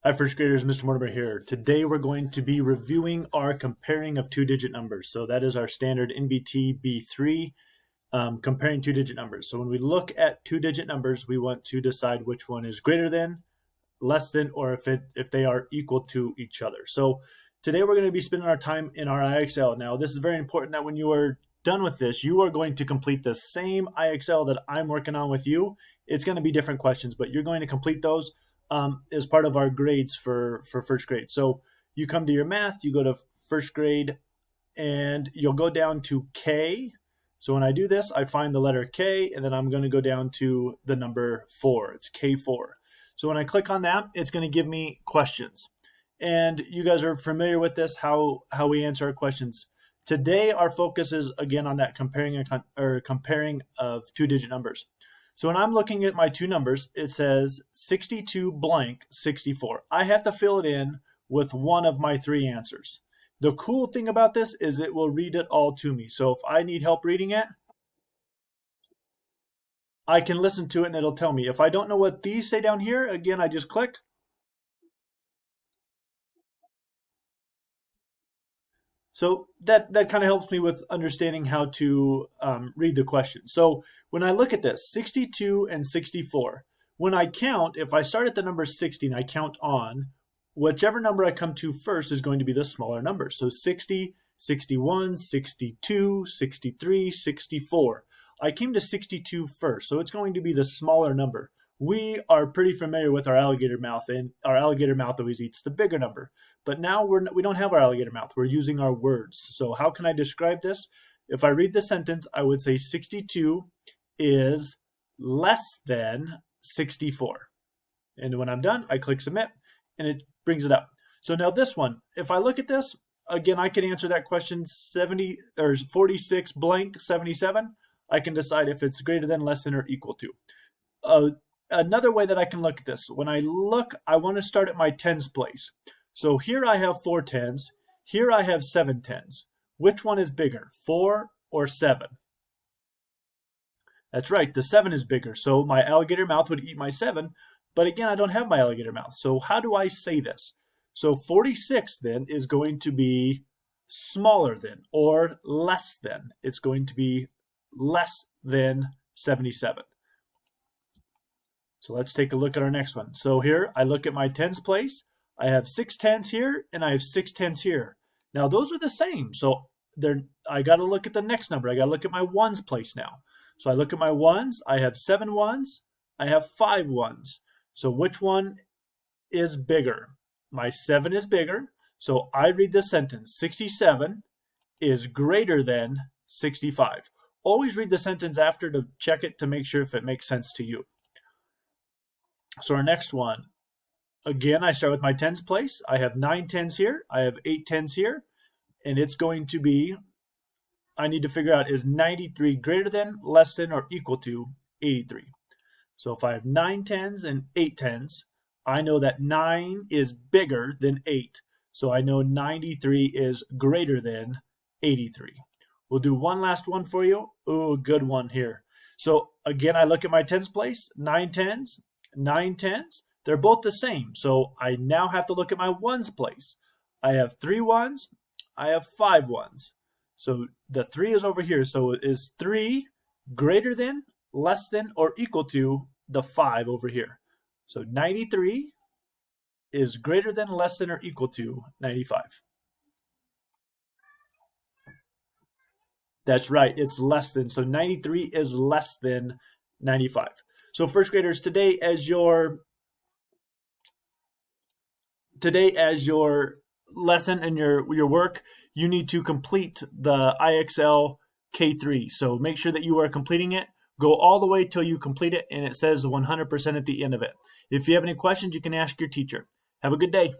Hi, first graders, Mr. Mortimer here. Today we're going to be reviewing our comparing of two-digit numbers. So that is our standard NBT B3, comparing two-digit numbers. So when we look at two-digit numbers, we want to decide which one is greater than, less than, or if they are equal to each other. So today we're going to be spending our time in our IXL. Now this is very important that when you are done with this, you are going to complete the same IXL that I'm working on with you. It's going to be different questions, but you're going to complete those as part of our grades for first grade. So you come to your math, you go to first grade, and you'll go down to K. So when I do this, I find the letter K, and then I'm going to go down to the number 4. It's K4. So when I click on that, it's going to give me questions. And you guys are familiar with this, how we answer our questions. Today, our focus is, again, on that comparing of two-digit numbers. So when I'm looking at my two numbers, it says 62 blank 64. I have to fill it in with one of my three answers. The cool thing about this is it will read it all to me. So if I need help reading it, I can listen to it and it'll tell me. If I don't know what these say down here, again, I just click. So that kind of helps me with understanding how to read the question. So when I look at this, 62 and 64, when I count, if I start at the number 60 and I count on, whichever number I come to first is going to be the smaller number. So 60, 61, 62, 63, 64. I came to 62 first, so it's going to be the smaller number. We are pretty familiar with our alligator mouth, and our alligator mouth always eats the bigger number. But now we don't have our alligator mouth. We're using our words. So how can I describe this? If I read the sentence, I would say 62 is less than 64. And when I'm done, I click submit, and it brings it up. So now this one, if I look at this, again, I can answer that question 70 or 46 blank 77. I can decide if it's greater than, less than, or equal to. Another way that I can look at this, when I look, I want to start at my tens place. So here I have 4 tens. Here I have 7 tens. Which one is bigger, 4 or 7? That's right, the 7 is bigger. So my alligator mouth would eat my 7. But again, I don't have my alligator mouth. So how do I say this? So 46 then is going to be smaller than or less than. It's going to be less than 77. So let's take a look at our next one. So here I look at my tens place. I have 6 tens here and I have 6 tens here. Now those are the same. So I got to look at the next number. I got to look at my ones place now. So I look at my ones. I have 7 ones. I have 5 ones. So which one is bigger? My 7 is bigger. So I read this sentence. 67 is greater than 65. Always read the sentence after to check it to make sure if it makes sense to you. So our next one, again, I start with my tens place. I have 9 tens here. I have 8 tens here. And it's going to be, I need to figure out, is 93 greater than, less than, or equal to 83? So if I have 9 tens and 8 tens, I know that 9 is bigger than 8. So I know 93 is greater than 83. We'll do one last one for you. Ooh, good one here. So again, I look at my tens place, 9 tens. 9 tens, they're both the same. So I now have to look at my ones place. I have 3 ones, I have 5 ones. So the 3 is over here. So is 3 greater than, less than, or equal to the 5 over here? So 93 is greater than, less than, or equal to 95. That's right, it's less than. So 93 is less than 95. So first graders, today as your lesson and your work, you need to complete the IXL K3. So make sure that you are completing it. Go all the way till you complete it, and it says 100% at the end of it. If you have any questions, you can ask your teacher. Have a good day.